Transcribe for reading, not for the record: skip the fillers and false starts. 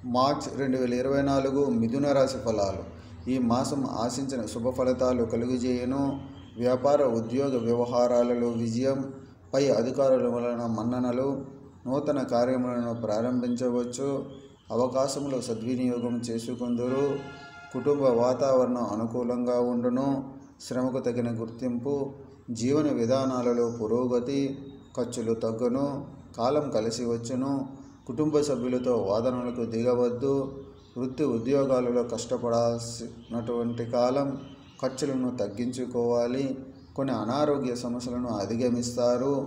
March 2024 మిథున రాశి ఫలాలు. ఈ మాసం ఆశించిన శుభ ఫలితాలు కలుగజేయును. వ్యాపార ఉద్యోగ వ్యవహారాలలో విజయం, పై అధికారుల వలన మన్ననలు, నూతన కార్యములను ప్రారంభించవచ్చు. అవకాశములు సద్వినియోగం చేసుకుందరు. కుటుంబ వాతావరణం అనుకూలంగా ఉండును. శ్రమకు తగిన గుర్తింపు, జీవన విధానాలలో పురోగతి, ఖర్చులు తగ్గును. కాలం కలిసి వచ్చును. కుటుంబ సభ్యులతో వాదనలకు దిగవద్దు. వృత్తి ఉద్యోగాలలో కష్టపడాల్సినటువంటి కాలం. ఖర్చులను తగ్గించుకోవాలి. కొన్ని అనారోగ్య సమస్యలను అధిగమిస్తారు.